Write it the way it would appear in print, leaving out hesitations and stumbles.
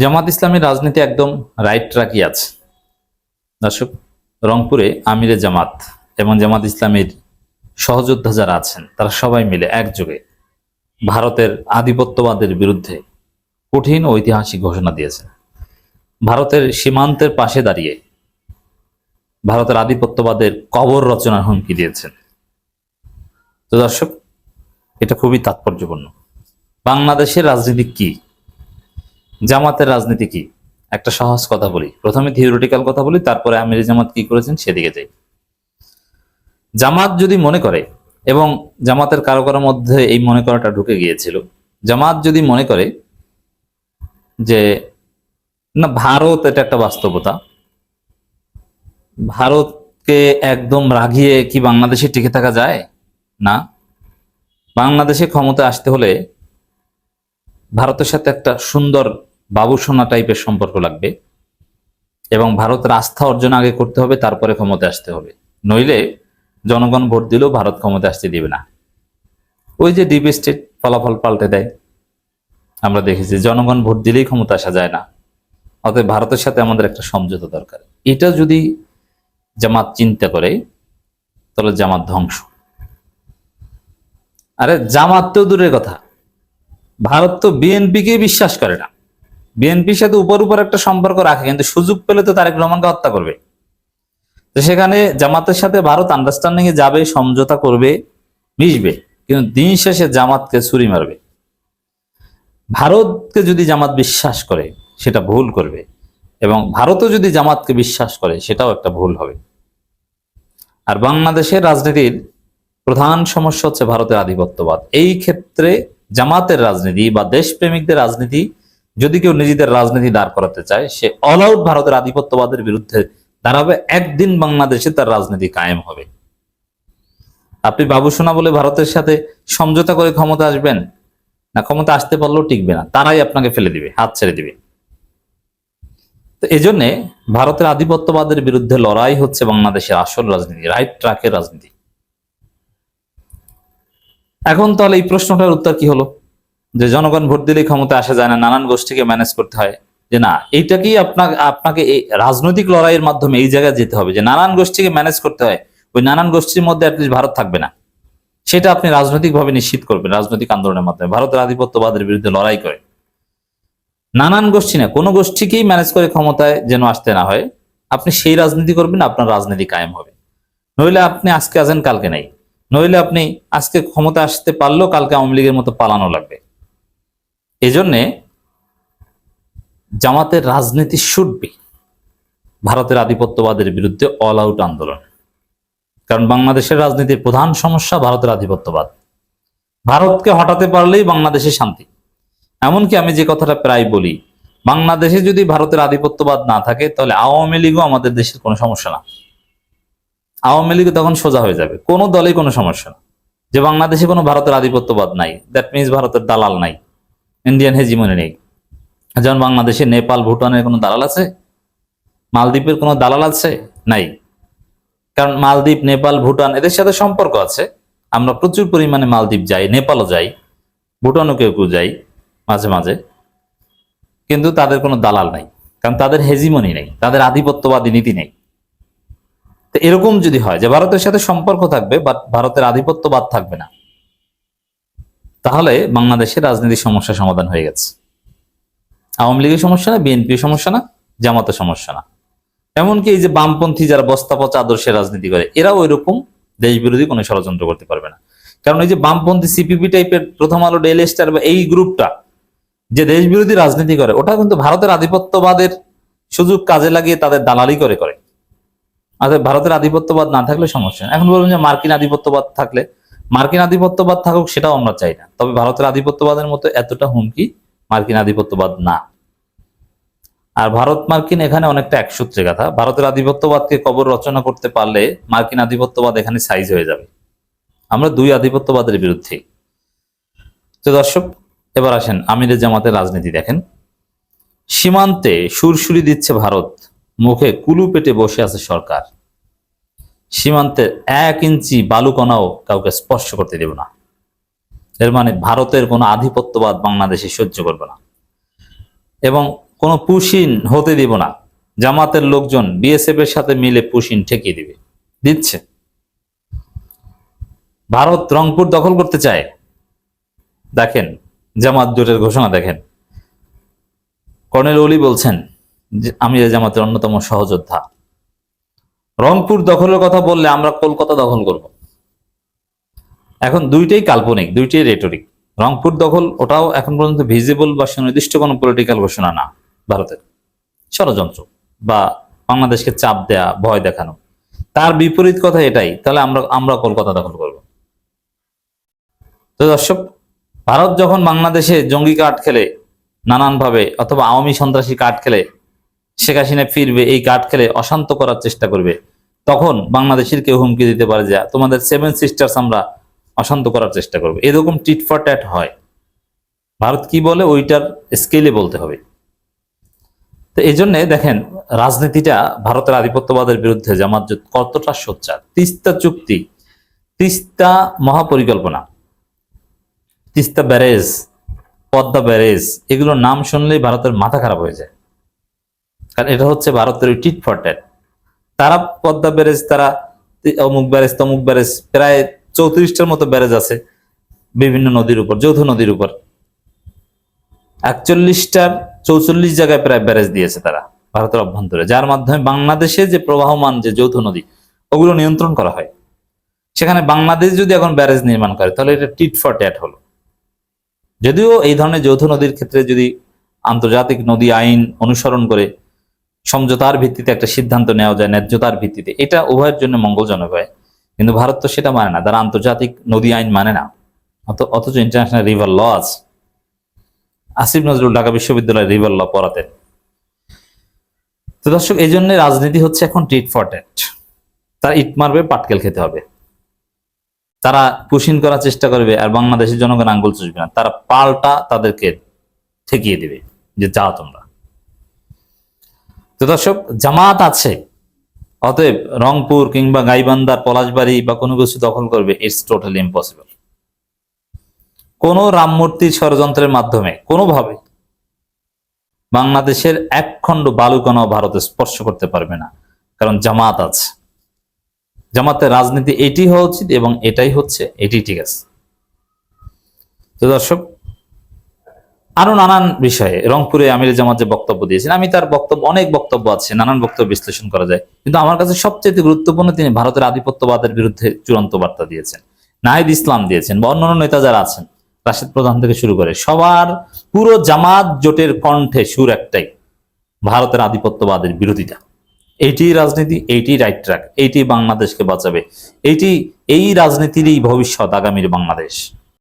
জামাত ইসলামের রাজনীতি একদম রাইট ট্র্যাকই আছে। দর্শক, রংপুরে আমিরে জামাত এবং জামাত ইসলামের সহযোদ্ধা যারা আছেন তারা সবাই মিলে একযোগে ভারতের আধিপত্যবাদের বিরুদ্ধে কঠিন ঐতিহাসিক ঘোষণা দিয়েছেন। ভারতের সীমান্তের পাশে দাঁড়িয়ে ভারতের আধিপত্যবাদের কবর রচনার হুমকি দিয়েছেন। তো দর্শক, এটা খুবই তাৎপর্যপূর্ণ। বাংলাদেশের রাজনীতি কি, জামাতের রাজনীতি কি, একটা সহজ কথা বলি। প্রথমে থিওরিটিক্যাল কথা বলি, তারপরে আমিরে জামাত কি করেছেন সেদিকে যাই। জামাত যদি মনে করে, এবং জামাতের কারো কারোর মধ্যে এই মনে করাটা ঢুকে গিয়েছিল, জামাত যদি মনে করে যে না, ভারত এটা একটা বাস্তবতা, ভারতকে একদম রাগিয়ে কি বাংলাদেশে টিকে থাকা যায় না, বাংলাদেশে ক্ষমতা আসতে হলে ভারতের সাথে একটা সুন্দর বাবুসোনা টাইপের সম্পর্ক লাগবে, এবং ভারতের আস্থা অর্জন আগে করতে হবে, তারপরে ক্ষমতা আসতে হবে। নইলে জনগণ ভোট দিলেও ভারত ক্ষমতা আসতে দিবে না। ওই যে ডিপ স্টেট ফলাফল পাল্টে দেয়, আমরা দেখেছি জনগণ ভোট দিলেই ক্ষমতা আসা যায় না। অতএব ভারতের সাথে আমাদের একটা সমঝোতা দরকার। এটা যদি জামাত চিন্তা করে তাহলে জামাত ধ্বংস। আরে জামাত তো দূরের কথা, ভারত তো বিএনপিকে বিশ্বাস করে না। বিএনপির সাথে উপর উপর একটা সম্পর্ক রাখে, কিন্তু সুযোগ পেলে তো তারেক রহমানকে হত্যা করবে। তো সেখানে জামাতের সাথে ভারত আন্ডারস্ট্যান্ডিং এ যাবে, সমঝোতা করবে, মিশবে, কিন্তু দিন শেষে জামাতকে ছুরি মারবে। ভারতকে যদি জামাত বিশ্বাস করে সেটা ভুল করবে, এবং ভারতও যদি জামাতকে বিশ্বাস করে সেটাও একটা ভুল হবে। আর বাংলাদেশের রাজনীতির প্রধান সমস্যা হচ্ছে ভারতের আধিপত্যবাদ। এই ক্ষেত্রে জামাতের রাজনীতি বা দেশপ্রেমিকদের রাজনীতি যদি কেউ নিজেদের রাজনীতি দাঁড় করাতে চায়, সে অল আউট ভারতের আধিপত্যবাদের বিরুদ্ধে দাঁড়াবে। একদিন বাংলাদেশে তার রাজনীতি কায়েম হবে। আপনি বাবুসোনা বলে ভারতের সাথে সমঝোতা করে ক্ষমতা আসবেন না, ক্ষমতা আসতে পারলেও টিকবে না, তারাই আপনাকে ফেলে দিবে, হাত ছেড়ে দিবে। তো এই জন্যে ভারতের আধিপত্যবাদের বিরুদ্ধে লড়াই হচ্ছে বাংলাদেশের আসল রাজনীতি, রাইট ট্র্যাকের রাজনীতি। এখন তাহলে এই প্রশ্নটার উত্তর কি হলো, যে জনগণ ভোট দিলেই ক্ষমতা আসা যায় না, নানান গোষ্ঠীকে ম্যানেজ করতে হয়, যে না, এইটাকেই আপনাকে এই রাজনৈতিক লড়াইয়ের মাধ্যমে এই জায়গায় যেতে হবে, যে নানান গোষ্ঠীকে ম্যানেজ করতে হয়, ওই নানান গোষ্ঠীর মধ্যে অ্যাটলিস্ট ভারত থাকবে না, সেটা আপনি রাজনৈতিকভাবে নিশ্চিত করবেন। রাজনৈতিক আন্দোলনের মাধ্যমে ভারতের আধিপত্যবাদের বিরুদ্ধে লড়াই করে নানান গোষ্ঠী না, কোনো গোষ্ঠীকেই ম্যানেজ করে ক্ষমতায় যেন আসতে না হয়, আপনি সেই রাজনীতি করবেন, আপনার রাজনীতি কায়েম হবে। নইলে আপনি আজকে আছেন কালকে নাই, নইলে আপনি আজকে ক্ষমতা আসতে পারলেও কালকে আওয়ামী লীগের মতো পালানো লাগবে। এজন্যে জামাতের রাজনীতি শুড বি ভারতের আধিপত্যবাদের বিরুদ্ধে অল আউট আন্দোলন। কারণ বাংলাদেশের রাজনীতির প্রধান সমস্যা ভারতের আধিপত্যবাদ। ভারতকে হটাতে পারলেই বাংলাদেশে শান্তি। এমনকি আমি যে কথাটা প্রায় বলি, বাংলাদেশে যদি ভারতের আধিপত্যবাদ না থাকে তাহলে আওয়ামী লীগও আমাদের দেশের কোনো সমস্যা না। আওয়ামী লীগ তখন সোজা হয়ে যাবে, কোনো দলেই কোনো সমস্যা না। যে বাংলাদেশে কোনো ভারতের আধিপত্যবাদ নাই, দ্যাট মিনস ভারতের দালাল নাই, ইন্ডিয়ান হেজিমনি নেই। যেমন বাংলাদেশে নেপাল ভুটানের কোনো দালাল আছে, মালদ্বীপের কোনো দালাল আছে? নাই। কারণ মালদ্বীপ, নেপাল, ভুটান এদের সাথে সম্পর্ক আছে। আমরা প্রচুর পরিমাণে মালদ্বীপ যাই, নেপালও যাই, ভুটানও কেউ কেউ যাই মাঝে মাঝে, কিন্তু তাদের কোনো দালাল নাই, কারণ তাদের হেজিমনি নেই, তাদের আধিপত্যবাদী নীতি নেই। তো এরকম যদি হয় যে ভারতের সাথে সম্পর্ক থাকবে বাট ভারতের আধিপত্যবাদ থাকবে না, তাহলে বাংলাদেশের রাজনীতির সমস্যা সমাধান হয়ে গেছে। আওয়ামী লীগের সমস্যা না, বিএনপির সমস্যা না, জামাতের সমস্যা না। এমনকি এই যে বামপন্থী যারা বস্তা পচা আদর্শের রাজনীতি করে, এরাও ওইরকম দেশ বিরোধী কোনো ষড়যন্ত্র করতে পারবে না। কারণ এই যে বামপন্থী সিপিপি টাইপের, প্রথম আলো, ডেইলি স্টার বা এই গ্রুপটা যে দেশ বিরোধী রাজনীতি করে, ওটা কিন্তু ভারতের আধিপত্যবাদের সুযোগ কাজে লাগিয়ে তাদের দালালি করে করে। অর্থাৎ ভারতের আধিপত্যবাদ না থাকলে সমস্যা। এখন বলবেন যে মার্কিন আধিপত্যবাদ থাকলে, মার্কিন আধিপত্যবাদ থাকুক, সেটাও আমরা চাই না, তবে ভারতের আধিপত্যবাদের মতো এতটা হুমকি মার্কিন আধিপত্যবাদ না। আর ভারত মার্কিন এখানে অনেকটা একসূত্রে গাথা। ভারতের আধিপত্যবাদকে কবর রচনা করতে পারলে মার্কিন আধিপত্যবাদ এখানে সাইজ হয়ে যাবে। আমরা দুই আধিপত্যবাদের বিরুদ্ধে। তো দর্শক, এবার আসেন আমিরে জামাতের রাজনীতি দেখেন। সীমান্তে সুরসুরি দিচ্ছে ভারত, মুখে কুলু পেটে বসে আছে সরকার। সীমান্তে 1 ইঞ্চি বালুকণাও কাউকে স্পর্শ করতে দেব না। এর মানে ভারতের কোনো আধিপত্যবাদ বাংলাদেশে সহ্য করবে না। এবং কোনো পুশিন হতে দিব না। জামাতের লোকজন বিএসএফ এর সাথে মিলে পুশিন ঠেকিয়ে দিবে, দিচ্ছে। ভারত রংপুর দখল করতে চায়, দেখেন জামাত জোটের ঘোষণা দেখেন। কর্নেল ওলি বলছেন যে আমি জামাতের অন্যতম সহযোদ্ধা। রংপুর দখলের কথা বললে আমরা কলকাতা দখল করব। এখন দুইটাই কাল্পনিক, দুইটাই রেটরিক। রংপুর দখল ওটাও এখন পর্যন্ত ভিজিবল বা সুনির্দিষ্ট কোনো পলিটিক্যাল ঘোষণা না, ভারতের ষড়যন্ত্র বা বাংলাদেশকে চাপ দেয়া, ভয় দেখানো। তার বিপরীত কথা এটাই, তাহলে আমরা কলকাতা দখল করব। তো দর্শক, ভারত যখন বাংলাদেশে জঙ্গি কার্ড খেলে নানানভাবে, অথবা আওয়ামী সন্ত্রাসী কার্ড খেলে, শেখ হাসিনা ফিরবে এই কার্ড খেলে অশান্ত করার চেষ্টা করবে, তখন বাংলাদেশের কেউ হুমকি দিতে পারে যে তোমাদের 7 সিস্টার্স আমরা অশান্ত করার চেষ্টা করবো। এরকম টিট ফর ট্যাট হয়। ভারত কি বলে ওইটার স্কেলে বলতে হবে। তো এই জন্য দেখেন রাজনীতিটা ভারতের আধিপত্যবাদের বিরুদ্ধে জামাত কতটা সোচ্চার। তিস্তা চুক্তি, তিস্তা মহাপরিকল্পনা, তিস্তা ব্যারেজ, পদ্মা ব্যারেজ, এগুলোর নাম শুনলেই ভারতের মাথা খারাপ হয়ে যায়। কারণ এটা হচ্ছে ভারতের ওই টিট ফর ট্যাট। তারা পদ্মা ব্যারেজ, তারা অমুক ব্যারেজ তমুক ব্যারেজ, প্রায় 34টার মতো ব্যারেজ আছে বিভিন্ন নদীর উপর, যৌথ নদীর উপর। 41টার 44 জায়গায় প্রায় ব্যারেজ দিয়েছে তারা ভারতের অভ্যন্তরে, যার মাধ্যমে বাংলাদেশে যে প্রবাহমান যে যৌথ নদী ওগুলো নিয়ন্ত্রণ করা হয়। সেখানে বাংলাদেশ যদি এখন ব্যারেজ নির্মাণ করে তাহলে এটা টিট ফর ট্যাট হলো। যদিও এই ধরনের যৌথ নদীর ক্ষেত্রে যদি আন্তর্জাতিক নদী আইন অনুসরণ করে সমঝোতার ভিত্তিতে একটা সিদ্ধান্ত নেওয়া যায়, ন্যায্যতার ভিত্তিতে, এটা উভয়ের জন্য মঙ্গলজনক হয়। কিন্তু ভারত তো সেটা মানে না, তারা আন্তর্জাতিক নদী আইন মানে না, অথচ ইন্টারন্যাশনাল রিভার ল আছে। আসিফ নজরুল ঢাকা বিশ্ববিদ্যালয়ে রিভার ল পড়াতেন। তো দর্শক, এই জন্য রাজনীতি হচ্ছে এখন টিট ফর ট্যাট। তারা ইট মারবে, পাটকেল খেতে হবে। তারা পুশিন করার চেষ্টা করবে আর বাংলাদেশের জনগণ আঙ্গুল চুষবে না, তারা পাল্টা তাদেরকে ঠেকিয়ে দিবে যে যাও তোমরা। তো দর্শক, জামাত আছে, অতএব রংপুর কিংবা গাইবান্ধার পলাশবাড়ি বা কোনো কিছু দখল করবে, ইটস টোটালি ইম্পসিবল। কোন রামমূর্তির ষড়যন্ত্রের মাধ্যমে কোনোভাবে বাংলাদেশের এক খণ্ড বালুকণাও ভারতে স্পর্শ করতে পারবে না, কারণ জামাত আছে। জামাতের রাজনীতি এটি হওয়া উচিত এবং এটাই হচ্ছে, এটি ঠিক আছে। তো দর্শক, আরো নানান বিষয়ে রংপুরে আমির জামাত যে বক্তব্য দিয়েছেন, আমি তার বক্তব্য, অনেক বক্তব্য আছে, নানান বক্তব্য বিশ্লেষণ করা যায়, কিন্তু আমার কাছে সবচেয়ে গুরুত্বপূর্ণ তিনি ভারতের আধিপত্যবাদের বিরুদ্ধে চূড়ান্ত বার্তা দিয়েছেন, নাহিদ ইসলাম দিয়েছেন, বা অন্যান্য নেতা যারা আছেন, রাশেদ প্রধান থেকে শুরু করে সবার, পুরো জামাত জোটের কণ্ঠে সুর একটাই, ভারতের আধিপত্যবাদের বিরোধিতা। এইটি রাজনীতি, এইটি রাইট ট্র্যাক, এইটি বাংলাদেশকে বাঁচাবে, এই রাজনীতিরই ভবিষ্যৎ আগামীর বাংলাদেশ।